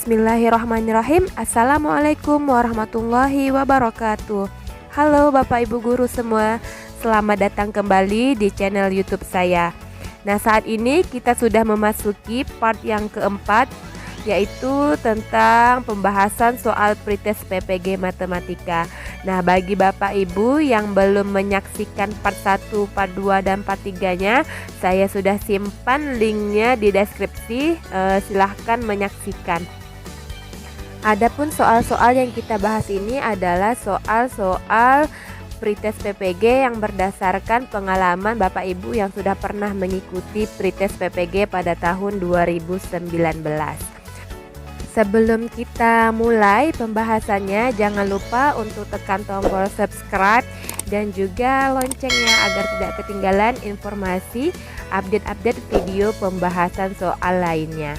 Bismillahirrahmanirrahim. Assalamualaikum warahmatullahi wabarakatuh. Halo Bapak Ibu Guru semua, selamat datang kembali di channel YouTube saya. Nah, saat ini kita sudah memasuki part yang keempat, yaitu tentang pembahasan soal pretest PPG Matematika. Nah, bagi Bapak Ibu yang belum menyaksikan part 1, part 2, dan part 3-nya, saya sudah simpan linknya di deskripsi, silahkan menyaksikan. Adapun soal-soal yang kita bahas ini adalah soal-soal pretest PPG yang berdasarkan pengalaman Bapak Ibu yang sudah pernah mengikuti pretest PPG pada tahun 2019. Sebelum kita mulai pembahasannya, jangan lupa untuk tekan tombol subscribe dan juga loncengnya agar tidak ketinggalan informasi update-update video pembahasan soal lainnya.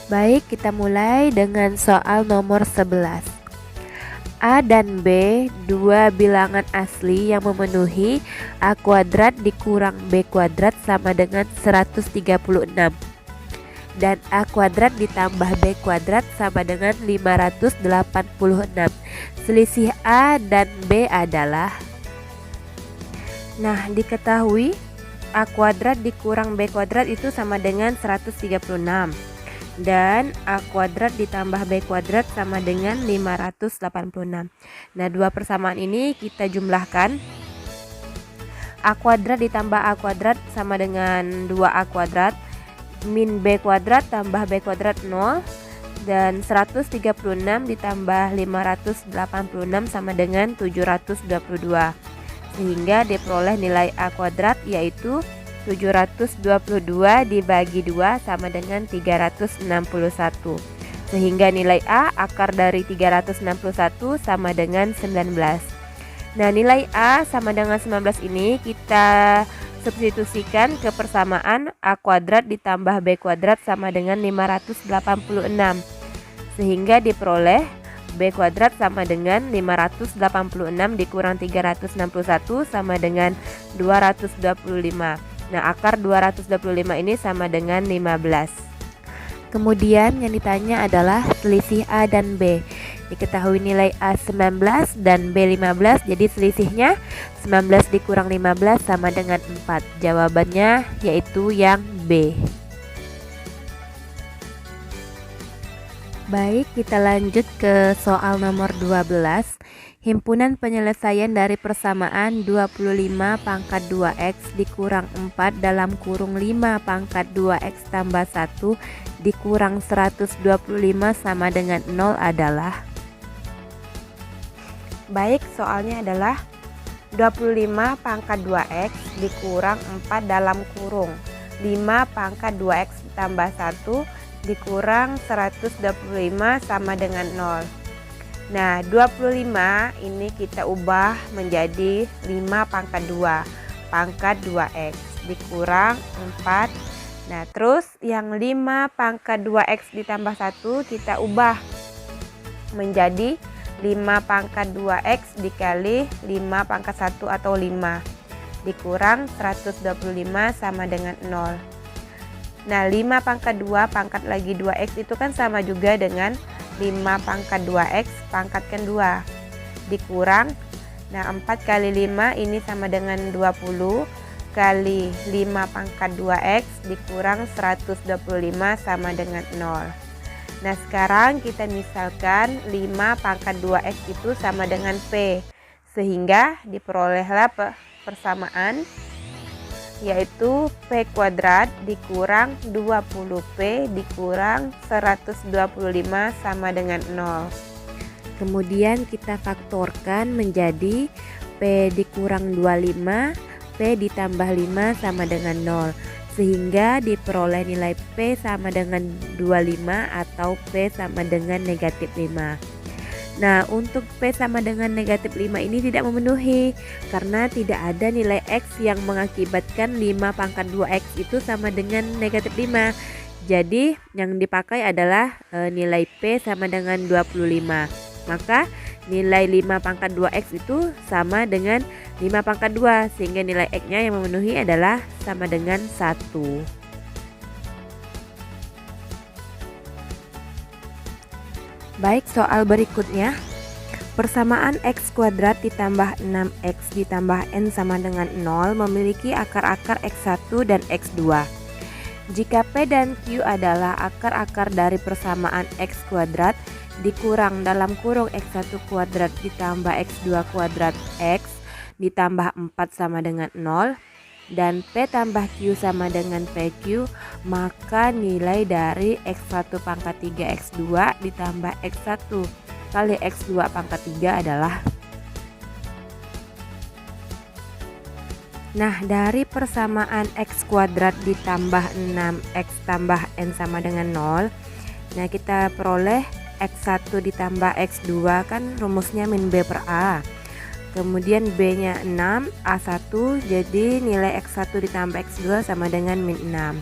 Baik, kita mulai dengan soal nomor 11. A dan B, dua bilangan asli yang memenuhi A kuadrat dikurang B kuadrat sama dengan 136, dan A kuadrat ditambah B kuadrat sama dengan 586. Selisih A dan B adalah, nah, diketahui A kuadrat dikurang B kuadrat itu sama dengan 136, dan A kuadrat ditambah B kuadrat sama dengan 586. Nah, dua persamaan ini kita jumlahkan. A kuadrat ditambah A kuadrat sama dengan 2A kuadrat min B kuadrat tambah B kuadrat 0, dan 136 ditambah 586 sama dengan 722, sehingga diperoleh nilai A kuadrat yaitu 722 dibagi 2 sama dengan 361, sehingga nilai A akar dari 361 sama dengan 19. Nah, nilai A sama dengan 19 ini kita substitusikan ke persamaan A kuadrat ditambah B kuadrat sama dengan 586, sehingga diperoleh B kuadrat sama dengan 586 dikurang 361 sama dengan 225. Nah, akar 225 ini sama dengan 15. Kemudian yang ditanya adalah selisih A dan B. Diketahui nilai A 19 dan B 15, jadi selisihnya 19 dikurang 15 sama dengan 4. Jawabannya yaitu yang B. Baik, kita lanjut ke soal nomor 12. Himpunan penyelesaian dari persamaan 25 pangkat 2x dikurang 4 dalam kurung 5 pangkat 2x tambah 1 dikurang 125 sama dengan 0 adalah. Baik, soalnya adalah 25 pangkat 2x dikurang 4 dalam kurung 5 pangkat 2x tambah 1 dikurang 125 sama dengan 0. Nah, 25 ini kita ubah menjadi 5 pangkat 2 pangkat 2x dikurang 4. Nah, terus yang 5 pangkat 2x ditambah 1 kita ubah menjadi 5 pangkat 2x dikali 5 pangkat 1 atau 5 dikurang 125 sama dengan 0. Nah, 5 pangkat 2 pangkat lagi 2x itu kan sama juga dengan 5 pangkat 2x pangkatkan 2 dikurang, nah 4 kali 5 ini sama dengan 20 kali 5 pangkat 2x dikurang 125 sama dengan 0. Nah, sekarang kita misalkan 5 pangkat 2x itu sama dengan P, sehingga diperolehlah persamaan yaitu P kuadrat dikurang 20P dikurang 125 sama dengan 0. Kemudian kita faktorkan menjadi P dikurang 25, P ditambah 5 sama dengan 0, sehingga diperoleh nilai P sama dengan 25 atau P sama dengan negatif 5. Nah, untuk P sama dengan negatif 5 ini tidak memenuhi karena tidak ada nilai X yang mengakibatkan 5 pangkat 2X itu sama dengan negatif 5. Jadi yang dipakai adalah nilai P sama dengan 25. Maka nilai 5 pangkat 2x itu sama dengan 5 pangkat 2, sehingga nilai x-nya yang memenuhi adalah sama dengan 1. Baik, soal berikutnya. Persamaan x kuadrat ditambah 6x ditambah n sama dengan 0 memiliki akar-akar x1 dan x2. Jika P dan Q adalah akar-akar dari persamaan x kuadrat dikurang dalam kurung x1 kuadrat ditambah x2 kuadrat x ditambah 4 sama dengan 0 dan P tambah Q sama dengan PQ, maka nilai dari x1 pangkat 3 x2 ditambah x1 kali x2 pangkat 3 adalah. Nah, dari persamaan x kuadrat ditambah 6x tambah n sama dengan 0, nah kita peroleh x1 ditambah x2 kan rumusnya min b per a. Kemudian b nya 6, a1, jadi nilai x1 ditambah x2 sama dengan min 6.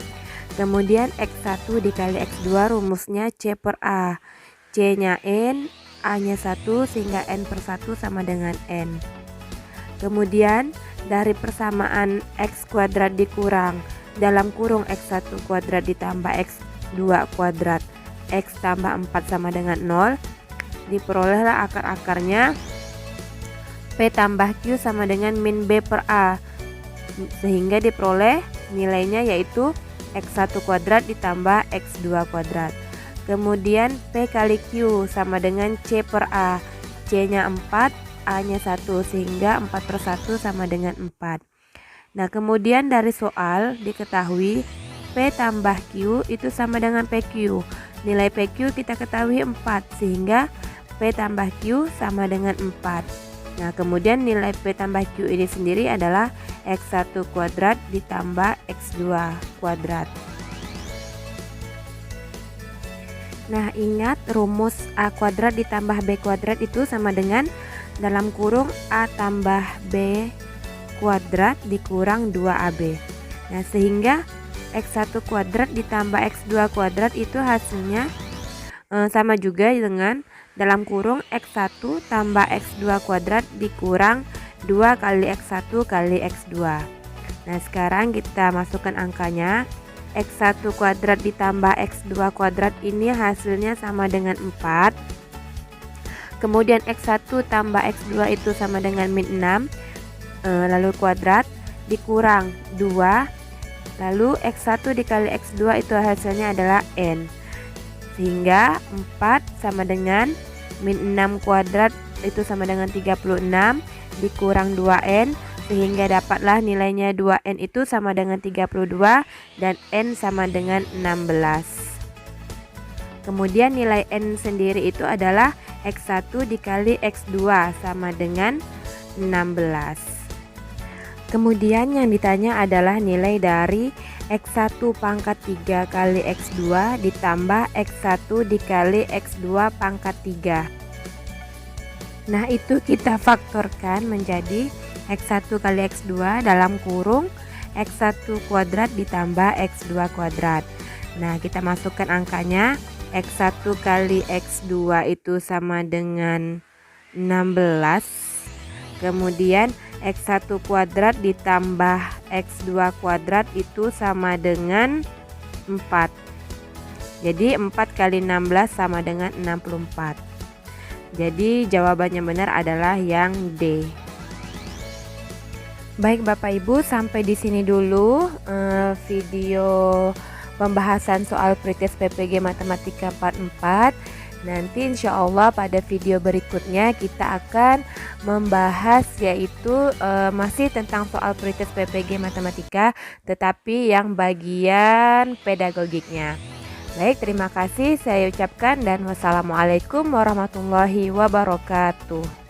Kemudian x1 dikali x2 rumusnya c per a, c nya n, a nya 1, sehingga n per 1 sama dengan n. Kemudian dari persamaan x kuadrat dikurang dalam kurung x1 kuadrat ditambah x2 kuadrat x tambah 4 sama dengan 0, diperolehlah akar-akarnya P tambah Q sama dengan min B per A, sehingga diperoleh nilainya yaitu x1 kuadrat ditambah x2 kuadrat. Kemudian P kali Q sama dengan C per A, C nya 4, A nya 1, sehingga 4 per 1 sama dengan 4. Nah, kemudian dari soal diketahui P tambah Q itu sama dengan PQ. Nilai PQ kita ketahui 4, sehingga P tambah Q sama dengan 4. Nah, kemudian nilai P tambah Q ini sendiri adalah x1 kuadrat ditambah x2 kuadrat. Nah, ingat rumus A kuadrat ditambah B kuadrat itu sama dengan dalam kurung A tambah B kuadrat dikurang 2AB. Nah, sehingga x1 kuadrat ditambah x2 kuadrat itu hasilnya sama juga dengan dalam kurung x1 tambah x2 kuadrat dikurang 2 kali x1 kali x2. Nah, sekarang kita masukkan angkanya. X1 kuadrat ditambah x2 kuadrat ini hasilnya sama dengan 4. Kemudian x1 tambah x2 itu sama dengan min 6, lalu kuadrat dikurang 2, lalu x1 dikali x2 itu hasilnya adalah n, sehingga 4 sama dengan min 6 kuadrat itu sama dengan 36 dikurang 2n, sehingga dapatlah nilainya 2n itu sama dengan 32 dan n sama dengan 16. Kemudian nilai n sendiri itu adalah x1 dikali x2 sama dengan 16. Kemudian yang ditanya adalah nilai dari x1 pangkat 3 kali x2 ditambah x1 dikali x2 pangkat 3. Nah, itu kita faktorkan menjadi x1 kali x2 dalam kurung x1 kuadrat ditambah x2 kuadrat. Nah, kita masukkan angkanya. X1 kali x2 itu sama dengan 16. Kemudian x1 kuadrat ditambah x2 kuadrat itu sama dengan 4. Jadi 4 kali 16 sama dengan 64. Jadi jawabannya benar adalah yang D. Baik Bapak Ibu, sampai di sini dulu video pembahasan soal pretest PPG Matematika Part 4. Nanti insya Allah pada video berikutnya kita akan membahas yaitu masih tentang soal pretest PPG Matematika, tetapi yang bagian pedagogiknya. Baik, terima kasih saya ucapkan dan wassalamualaikum warahmatullahi wabarakatuh.